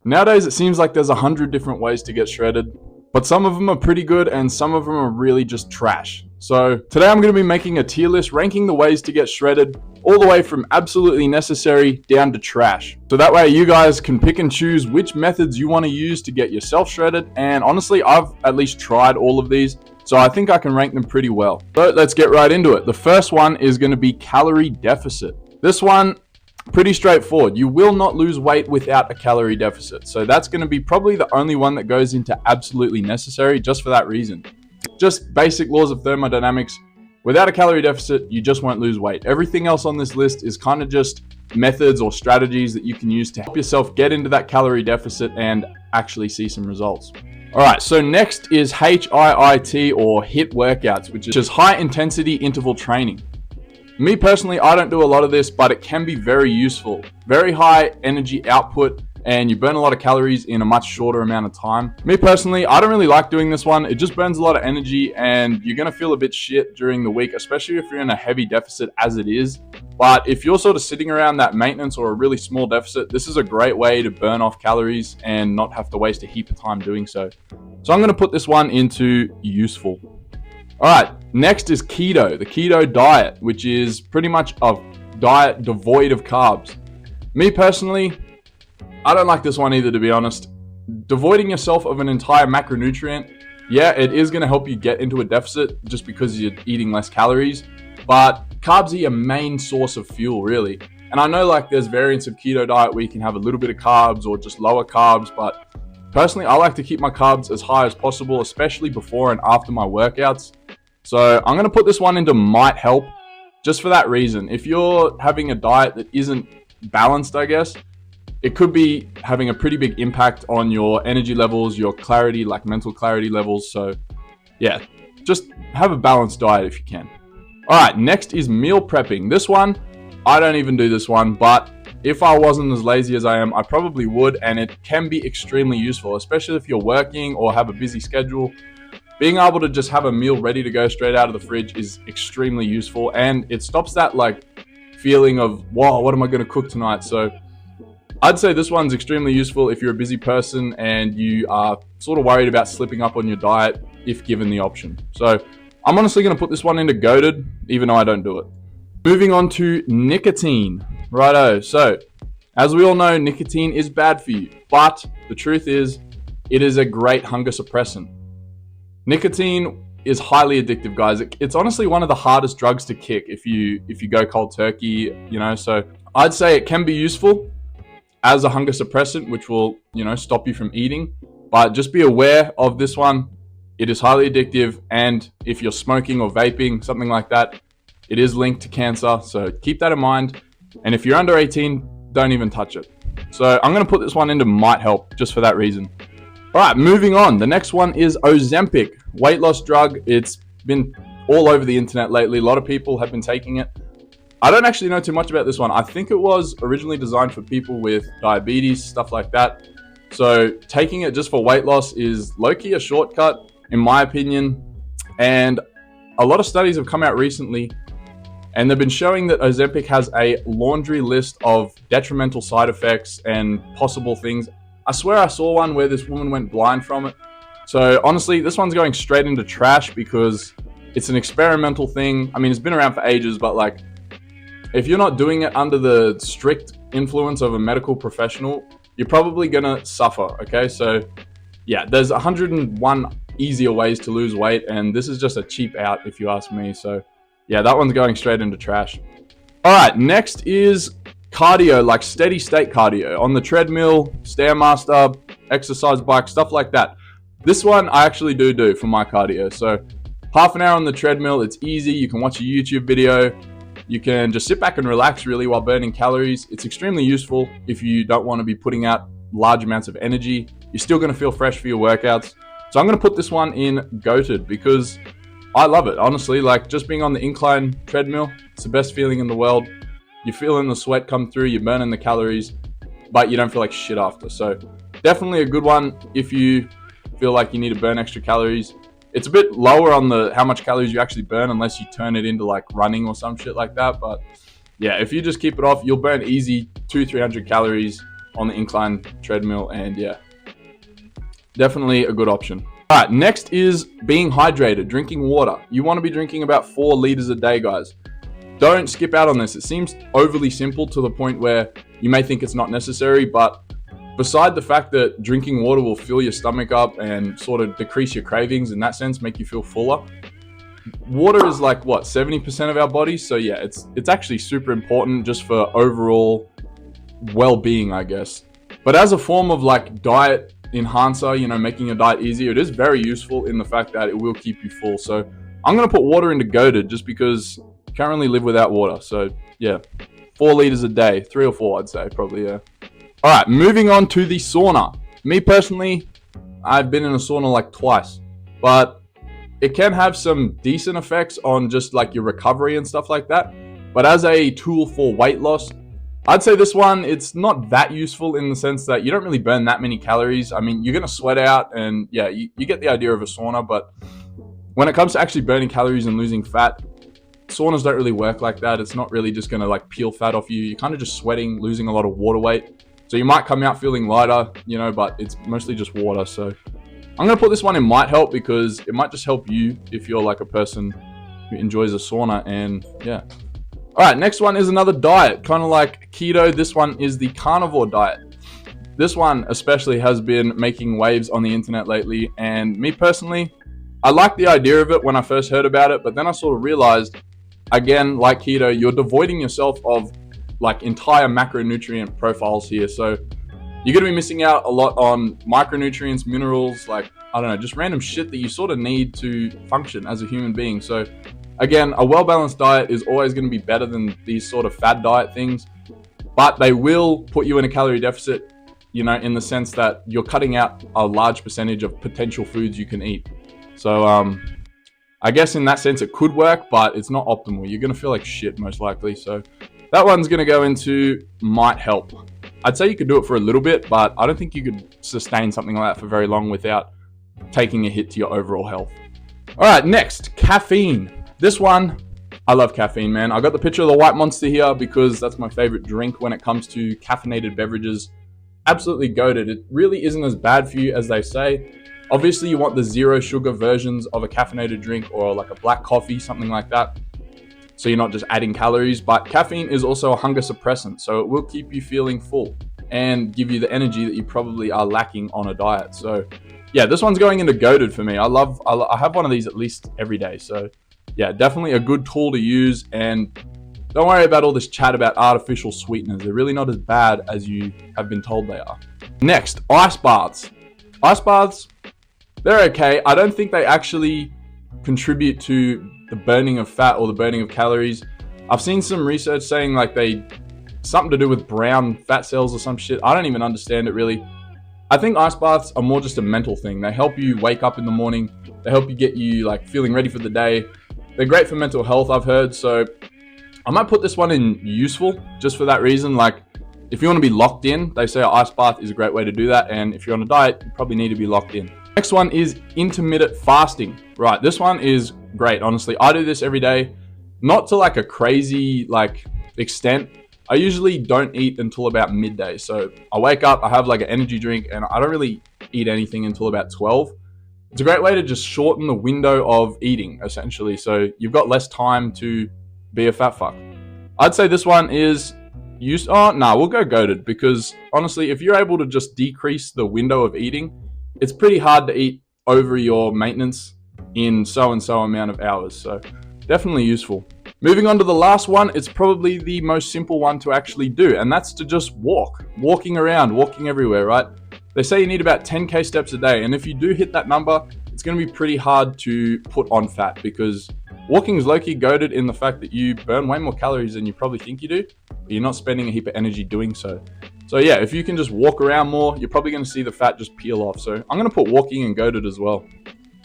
Nowadays, it seems like there's 100 different ways to get shredded, but some of them are pretty good and some of them are really just trash. So today I'm going to be making a tier list ranking the ways to get shredded all the way from absolutely necessary down to trash. So that way you guys can pick and choose which methods you want to use to get yourself shredded. And honestly, I've at least tried all of these, so I think I can rank them pretty well. So let's get right into it. The first one is going to be calorie deficit. This one, pretty straightforward. You will not lose weight without a calorie deficit. So that's going to be probably the only one that goes into absolutely necessary just for that reason. Just basic laws of thermodynamics. Without a calorie deficit, you just won't lose weight. Everything else on this list is kind of just methods or strategies that you can use to help yourself get into that calorie deficit and actually see some results. All right, so next is HIIT or HIIT workouts, which is high intensity interval training. Me personally, I don't do a lot of this, but it can be very useful. Very high energy output, and you burn a lot of calories in a much shorter amount of time. Me personally, I don't really like doing this one. It just burns a lot of energy, and you're gonna feel a bit shit during the week, especially if you're in a heavy deficit as it is. But if you're sort of sitting around that maintenance or a really small deficit, this is a great way to burn off calories and not have to waste a heap of time doing so. So I'm gonna put this one into useful. All right, next is keto, the keto diet, which is pretty much a diet devoid of carbs. Me personally, I don't like this one either, to be honest. Devoiding yourself of an entire macronutrient, yeah, it is going to help you get into a deficit just because you're eating less calories, but carbs are your main source of fuel, really. And I know like there's variants of keto diet where you can have a little bit of carbs or just lower carbs, but personally, I like to keep my carbs as high as possible, especially before and after my workouts. So I'm going to put this one into might help just for that reason. If you're having a diet that isn't balanced, I guess, it could be having a pretty big impact on your energy levels, your clarity, like mental clarity levels. So yeah, just have a balanced diet if you can. All right, next is meal prepping. This one, I don't even do this one, but if I wasn't as lazy as I am, I probably would, and it can be extremely useful, especially if you're working or have a busy schedule. Being able to just have a meal ready to go straight out of the fridge is extremely useful, and it stops that like feeling of, wow, what am I going to cook tonight? So I'd say this one's extremely useful if you're a busy person and you are sort of worried about slipping up on your diet if given the option. So I'm honestly going to put this one into goated, even though I don't do it. Moving on to nicotine. Righto. So as we all know, nicotine is bad for you, but the truth is it is a great hunger suppressant. Nicotine is highly addictive, guys. It's honestly one of the hardest drugs to kick if you go cold turkey, so I'd say it can be useful as a hunger suppressant, which will, stop you from eating, but just be aware of this one. It is highly addictive, and if you're smoking or vaping, something like that, it is linked to cancer, so keep that in mind. And if you're under 18, don't even touch it. So I'm going to put this one into might help just for that reason. All right, moving on. The next one is Ozempic, weight loss drug. It's been all over the internet lately. A lot of people have been taking it. I don't actually know too much about this one. I think it was originally designed for people with diabetes, stuff like that. So taking it just for weight loss is low-key a shortcut, in my opinion. And a lot of studies have come out recently, and they've been showing that Ozempic has a laundry list of detrimental side effects and possible things. I swear I saw one where this woman went blind from it. So honestly, this one's going straight into trash because it's an experimental thing. I mean, it's been around for ages, but like, if you're not doing it under the strict influence of a medical professional, you're probably gonna suffer, okay? So yeah, there's 101 easier ways to lose weight, and this is just a cheap out if you ask me. So yeah, that one's going straight into trash. All right, next is cardio, like steady state cardio on the treadmill, Stairmaster, exercise bike, stuff like that. This one I actually do for my cardio. So half an hour on the treadmill, it's easy. You can watch a YouTube video. You can just sit back and relax really while burning calories. It's extremely useful if you don't want to be putting out large amounts of energy. You're still going to feel fresh for your workouts. So I'm going to put this one in goated because I love it. Honestly, like just being on the incline treadmill, it's the best feeling in the world. You're feeling the sweat come through, you're burning the calories, but you don't feel like shit after. So definitely a good one if you feel like you need to burn extra calories. It's a bit lower on the how much calories you actually burn unless you turn it into like running or some shit like that. But yeah, if you just keep it off, you'll burn easy 200-300 calories on the incline treadmill, and yeah, definitely a good option. All right, next is being hydrated, drinking water. You want to be drinking about 4 liters a day, guys. Don't skip out on this. It seems overly simple to the point where you may think it's not necessary, but beside the fact that drinking water will fill your stomach up and sort of decrease your cravings in that sense, make you feel fuller, water is like, what, 70% of our bodies? So yeah, it's actually super important just for overall well-being, I guess. But as a form of like diet enhancer, you know, making your diet easier, it is very useful in the fact that it will keep you full. So I'm going to put water into goated just because you can't really live without water. So yeah, 4 liters a day, 3 or 4, I'd say, probably, yeah. All right, moving on to the sauna. Me personally, I've been in a sauna like twice, but it can have some decent effects on just like your recovery and stuff like that. But as a tool for weight loss, I'd say this one, it's not that useful in the sense that you don't really burn that many calories. I mean, you're going to sweat out and yeah, you get the idea of a sauna, but when it comes to actually burning calories and losing fat, saunas don't really work like that. It's not really just going to like peel fat off you. You're kind of just sweating, losing a lot of water weight. So you might come out feeling lighter, you know, but it's mostly just water. So I'm going to put this one in might help because it might just help you if you're like a person who enjoys a sauna, and yeah. All right, next one is another diet, kind of like keto. This one is the carnivore diet. This one especially has been making waves on the internet lately, and me personally, I liked the idea of it when I first heard about it, but then I sort of realized, again, like keto, you're devoiding yourself of like entire macronutrient profiles here. So you're going to be missing out a lot on micronutrients, minerals, like, I don't know, just random shit that you sort of need to function as a human being. So again, a well-balanced diet is always going to be better than these sort of fad diet things, but they will put you in a calorie deficit, you know, in the sense that you're cutting out a large percentage of potential foods you can eat. So I guess in that sense it could work, but it's not optimal. You're going to feel like shit most likely. So that one's going to go into might help. I'd say you could do it for a little bit, but I don't think you could sustain something like that for very long without taking a hit to your overall health. All right, next, caffeine. This one, I love caffeine, man. I got the picture of the White Monster here because that's my favorite drink when it comes to caffeinated beverages. Absolutely goated. It really isn't as bad for you as they say. Obviously, you want the 0 sugar versions of a caffeinated drink or like a black coffee, something like that, so you're not just adding calories. But caffeine is also a hunger suppressant, so it will keep you feeling full and give you the energy that you probably are lacking on a diet. So yeah, this one's going into goated for me. I have one of these at least every day. So yeah, definitely a good tool to use. And don't worry about all this chat about artificial sweeteners. They're really not as bad as you have been told they are. Next, ice baths. Ice baths, they're okay. I don't think they actually contribute to the burning of fat or the burning of calories. I've seen some research saying like something to do with brown fat cells or some shit. I don't even understand it really. I think ice baths are more just a mental thing. They help you wake up in the morning. They help you get you like feeling ready for the day. They're great for mental health, I've heard. So I might put this one in useful just for that reason. Like if you want to be locked in, they say an ice bath is a great way to do that. And if you're on a diet, you probably need to be locked in. Next one is intermittent fasting. Right, this one is great. Honestly, I do this every day, not to like a crazy like extent. I usually don't eat until about midday. So I wake up, I have like an energy drink, and I don't really eat anything until about 12. It's a great way to just shorten the window of eating, essentially. So you've got less time to be a fat fuck. I'd say this one is we'll go goated, because honestly, if you're able to just decrease the window of eating, it's pretty hard to eat over your maintenance in so and so amount of hours. So definitely useful. Moving on to the last one, it's probably the most simple one to actually do, and that's to just walking around, walking everywhere, right? They say you need about 10K steps a day, and if you do hit that number, it's going to be pretty hard to put on fat, because walking is low-key goated in the fact that you burn way more calories than you probably think you do, but you're not spending a heap of energy doing so. So yeah, if you can just walk around more, you're probably going to see the fat just peel off. So I'm going to put walking and goated as well.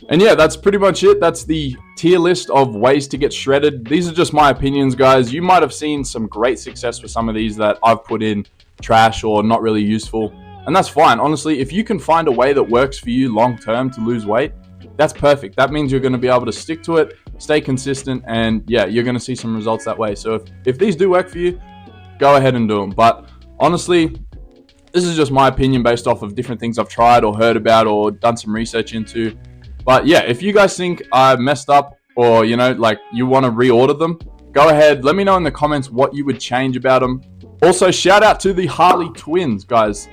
And yeah, that's pretty much it. That's the tier list of ways to get shredded. These are just my opinions, guys. You might have seen some great success with some of these that I've put in trash or not really useful. And that's fine. Honestly, if you can find a way that works for you long term to lose weight, that's perfect. That means you're going to be able to stick to it, stay consistent, and yeah, you're going to see some results that way. So if these do work for you, go ahead and do them. But honestly, This is just my opinion based off of different things I've tried or heard about or done some research into. But yeah, if you guys think I messed up or, you know, like you want to reorder them, go ahead. Let me know in the comments what you would change about them. Also, shout out to the Harley twins, guys.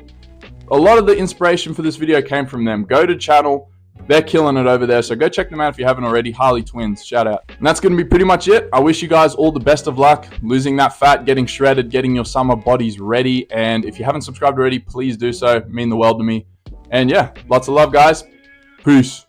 A lot of the inspiration for this video came from them. Go to channel. They're killing it over there. So go check them out if you haven't already. Harley twins, shout out. And that's going to be pretty much it. I wish you guys all the best of luck. Losing that fat, getting shredded, getting your summer bodies ready. And if you haven't subscribed already, please do so. It means the world to me. And yeah, lots of love, guys. Peace.